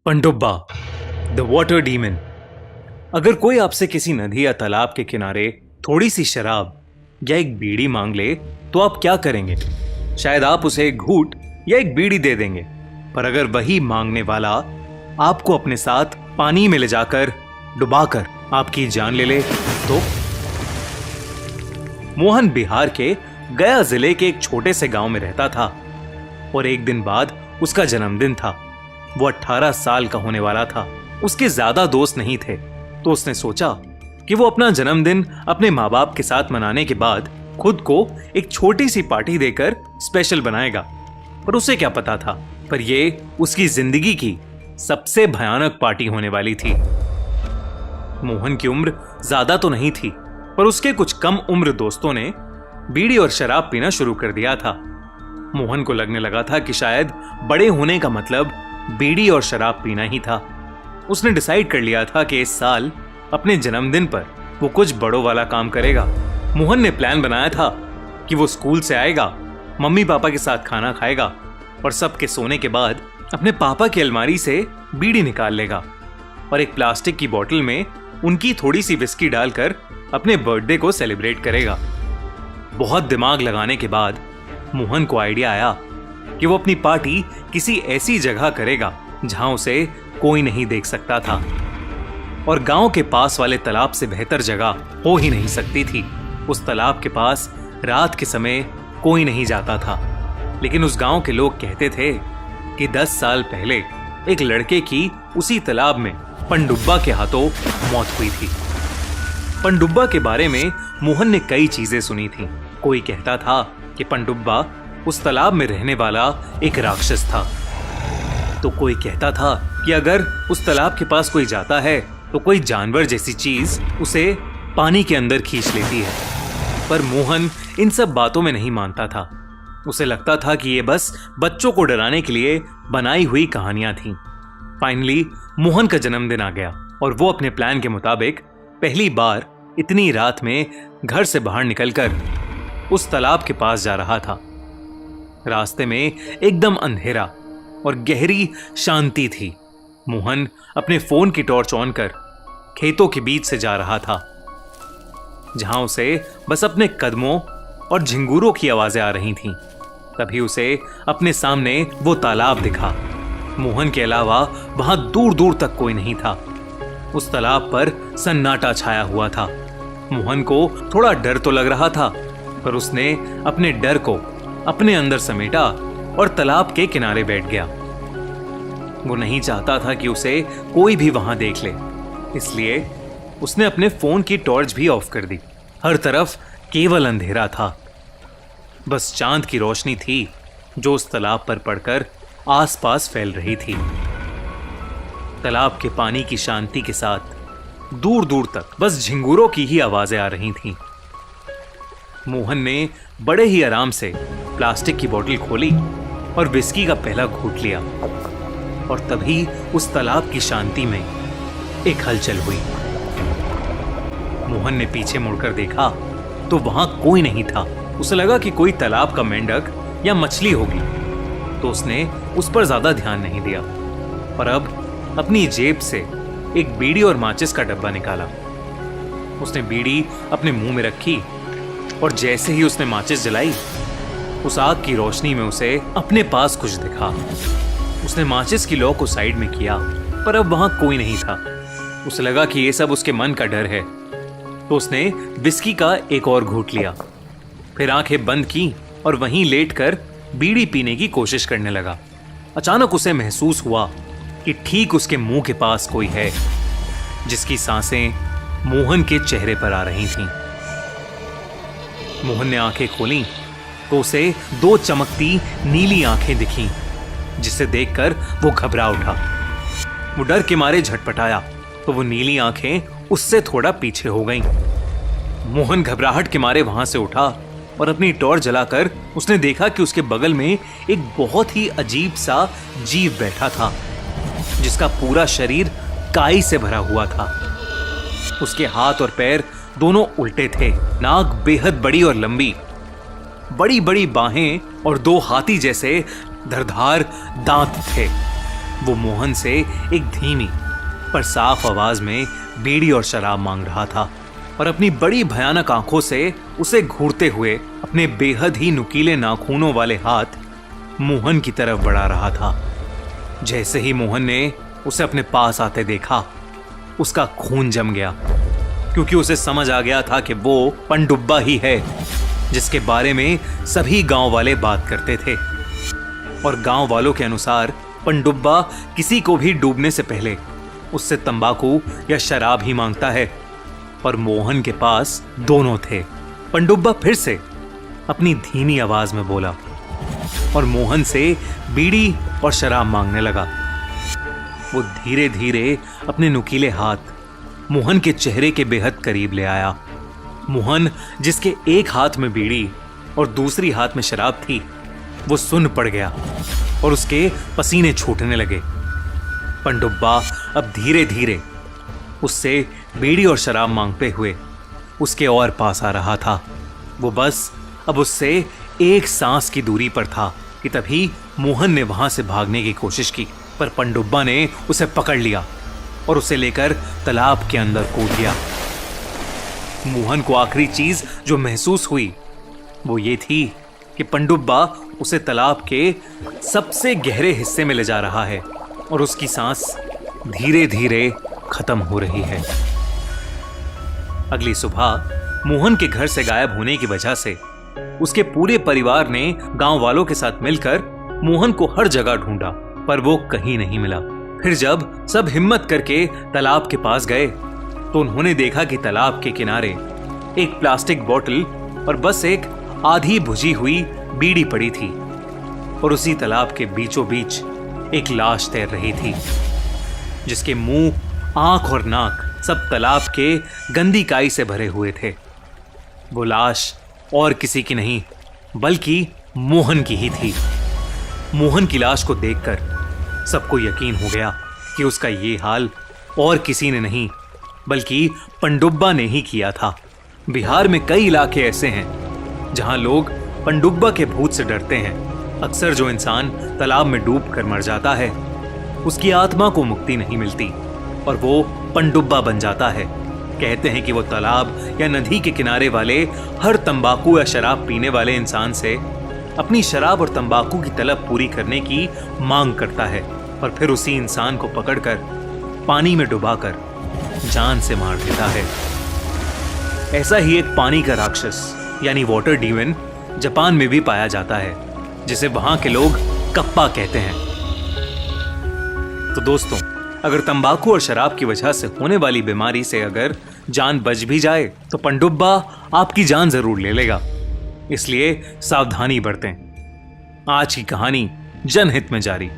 पनडुब्बा the water demon. अगर कोई आपसे किसी नदी या तालाब के किनारे थोड़ी सी शराब या एक बीड़ी मांग ले तो आप क्या करेंगे? शायद आप उसे एक घूंट या एक बीड़ी दे देंगे। पर अगर वही मांगने वाला आपको अपने साथ पानी में ले जाकर डुबाकर आपकी जान ले ले तो? मोहन बिहार के गया जिले के एक छोटे से गांव में रहता था और एक दिन बाद उसका जन्मदिन था। वो 18 साल का होने वाला था। उसके ज्यादा दोस्त नहीं थे, तो उसने सोचा कि वो अपना जन्मदिन अपने माँ बाप के साथ मनाने के बाद खुद को एक छोटी सी पार्टी देकर स्पेशल बनाएगा। पर उसे क्या पता था, पर ये उसकी जिंदगी की सबसे भयानक पार्टी होने वाली थी। मोहन की उम्र ज्यादा तो नहीं थी, पर उसके कुछ कम उम्र दोस्तों ने बीड़ी और शराब पीना शुरू कर दिया था। मोहन को लगने लगा था कि शायद बड़े होने का मतलब बीड़ी और शराब पीना ही था। उसने डिसाइड कर लिया था कि इस साल अपने जन्मदिन पर वो कुछ बड़ों वाला काम करेगा। मोहन ने प्लान बनाया था कि वो स्कूल से आएगा, मम्मी पापा के साथ खाना खाएगा और सबके सोने के बाद अपने पापा की अलमारी से बीड़ी निकाल लेगा और एक प्लास्टिक की बोतल में उनकी थोड़ी सी विस्की डालकर अपने बर्थडे को सेलिब्रेट करेगा। बहुत दिमाग लगाने के बाद मोहन को आइडिया आया कि वो अपनी पार्टी किसी ऐसी जगह करेगा जहां उसे कोई नहीं देख सकता था और गांव के पास वाले तालाब से बेहतर जगह हो ही नहीं सकती थी। उस तालाब के पास रात के समय कोई नहीं जाता था, लेकिन उस गांव के लोग कहते थे कि 10 साल पहले एक लड़के की उसी तालाब में पनडुब्बा के हाथों मौत हुई थी। पनडुब्बा के बारे में मोहन ने कई चीजें सुनी थी। कोई कहता था कि पनडुब्बा उस तालाब में रहने वाला एक राक्षस था, तो कोई कहता था कि अगर उस तालाब के पास कोई जाता है तो कोई जानवर जैसी चीज उसे पानी के अंदर खींच लेती है। पर मोहन इन सब बातों में नहीं मानता था। उसे लगता था कि ये बस बच्चों को डराने के लिए बनाई हुई कहानियां थीं। फाइनली मोहन का जन्मदिन आ गया और वो अपने प्लान के मुताबिक पहली बार इतनी रात में घर से बाहर निकलकर उस तालाब के पास जा रहा था। रास्ते में एकदम अंधेरा और गहरी शांति थी। मोहन अपने फोन की टॉर्च ऑन कर खेतों के बीच से जा रहा था, जहां उसे बस अपने कदमों और झिंगुरों की आवाजें आ रही थीं। तभी उसे अपने सामने वो तालाब दिखा। मोहन के अलावा वहां दूर दूर तक कोई नहीं था। उस तालाब पर सन्नाटा छाया हुआ था। मोहन को थोड़ा डर तो लग रहा था, पर उसने अपने डर को अपने अंदर समेटा और तालाब के किनारे बैठ गया। वो नहीं चाहता था कि उसे कोई भी वहां देख ले, इसलिए उसने अपने फोन की टॉर्च भी ऑफ कर दी। हर तरफ केवल अंधेरा था, बस चांद की रोशनी थी जो उस तालाब पर पड़कर आसपास फैल रही थी। तालाब के पानी की शांति के साथ दूर दूर तक बस झिंगुरों की ही आवाजें आ रही थीं। मोहन ने बड़े ही आराम से प्लास्टिक की बोतल खोली और विस्की का पहला घूंट लिया और तभी उस तालाब की शांति में एक हलचल हुई। मोहन ने पीछे मुड़कर देखा तो वहां कोई नहीं था। उसे लगा कि कोई तालाब का मेंढक या मछली होगी, तो उसने उस पर ज्यादा ध्यान नहीं दिया और अब अपनी जेब से एक बीड़ी और माचिस का डब्बा निकाला। उसने बीड़ी अपने मुंह में रखी और जैसे ही उसने माचिस जलाई, उस आग की रोशनी में उसे अपने पास कुछ दिखा। उसने माचिस की लौ को साइड में किया, पर अब वहां कोई नहीं था। उसे लगा कि ये सब उसके मन का डर है, तो उसने विस्की का एक और घूंट लिया, फिर आंखें बंद की और वहीं लेटकर बीड़ी पीने की कोशिश करने लगा। अचानक उसे महसूस हुआ कि ठीक उसके मुंह के पास कोई है, जिसकी सांसें मोहन के चेहरे पर आ रही थीं। मोहन ने आंखें खोली तो उसे 2 चमकती नीली आंखें दिखीं, जिसे देखकर वो घबरा उठा। वो डर के मारे झटपटाया तो वो नीली आंखें उससे थोड़ा पीछे हो गईं। मोहन घबराहट के मारे वहां से उठा और अपनी टॉर्च जलाकर उसने देखा कि उसके बगल में एक बहुत ही अजीब सा जीव बैठा था, जिसका पूरा शरीर काई से भरा हुआ था। उसके हाथ और पैर दोनों उल्टे थे। नाक बेहद बड़ी और लंबी, बड़ी बड़ी बाहें और 2 हाथी जैसे धारदार दांत थे। वो मोहन से एक धीमी पर साफ आवाज में बीड़ी और शराब मांग रहा था और अपनी बड़ी भयानक आंखों से उसे घूरते हुए अपने बेहद ही नुकीले नाखूनों वाले हाथ मोहन की तरफ बढ़ा रहा था। जैसे ही मोहन ने उसे अपने पास आते देखा, उसका खून जम गया, क्योंकि उसे समझ आ गया था कि वो पनडुब्बा ही है जिसके बारे में सभी गांव वाले बात करते थे। और गांव वालों के अनुसार पनडुब्बा किसी को भी डूबने से पहले उससे तंबाकू या शराब ही मांगता है, और मोहन के पास दोनों थे। पनडुब्बा फिर से अपनी धीमी आवाज में बोला और मोहन से बीड़ी और शराब मांगने लगा। वो धीरे धीरे अपने नुकीले हाथ मोहन के चेहरे के बेहद करीब ले आया। मोहन, जिसके एक हाथ में बीड़ी और दूसरी हाथ में शराब थी, वो सुन्न पड़ गया और उसके पसीने छूटने लगे। पनडुब्बा अब धीरे धीरे उससे बीड़ी और शराब मांगते हुए उसके और पास आ रहा था। वो बस अब उससे एक सांस की दूरी पर था कि तभी मोहन ने वहां से भागने की कोशिश की, पर पनडुब्बा ने उसे पकड़ लिया और उसे लेकर तालाब के अंदर कूद दिया। मोहन को आखिरी चीज जो महसूस हुई वो ये थी कि पनडुब्बा उसे तालाब के सबसे गहरे हिस्से में ले जा रहा है और उसकी सांस धीरे धीरे खत्म हो रही है। अगली सुबह मोहन के घर से गायब होने की वजह से उसके पूरे परिवार ने गांव वालों के साथ मिलकर मोहन को हर जगह ढूंढा, पर वो कहीं नहीं मिला। फिर जब सब हिम्मत करके तालाब के पास गए तो उन्होंने देखा कि तालाब के किनारे एक प्लास्टिक बोतल और बस एक आधी बुझी हुई बीड़ी पड़ी थी, और उसी तालाब के बीचों बीच एक लाश तैर रही थी जिसके मुंह, आंख और नाक सब तालाब के गंदी काई से भरे हुए थे। वो लाश और किसी की नहीं बल्कि मोहन की ही थी। मोहन की लाश को देखकर सबको यकीन हो गया कि उसका ये हाल और किसी ने नहीं बल्कि पनडुब्बा ने ही किया था। बिहार में कई इलाके ऐसे हैं जहां लोग पनडुब्बा के भूत से डरते हैं। अक्सर जो इंसान तालाब में डूब कर मर जाता है उसकी आत्मा को मुक्ति नहीं मिलती और वो पनडुब्बा बन जाता है। कहते हैं कि वो तालाब या नदी के किनारे वाले हर तंबाकू या शराब पीने वाले इंसान से अपनी शराब और तंबाकू की तलब पूरी करने की मांग करता है और फिर उसी इंसान को पकड़कर पानी में डुबाकर जान से मार देता है। ऐसा ही एक पानी का राक्षस यानी वाटर डीमन जापान में भी पाया जाता है, जिसे वहां के लोग कप्पा कहते हैं। तो दोस्तों, अगर तंबाकू और शराब की वजह से होने वाली बीमारी से अगर जान बच भी जाए तो पनडुब्बा आपकी जान जरूर ले लेगा, इसलिए सावधानी बरतें। आज की कहानी जनहित में जारी।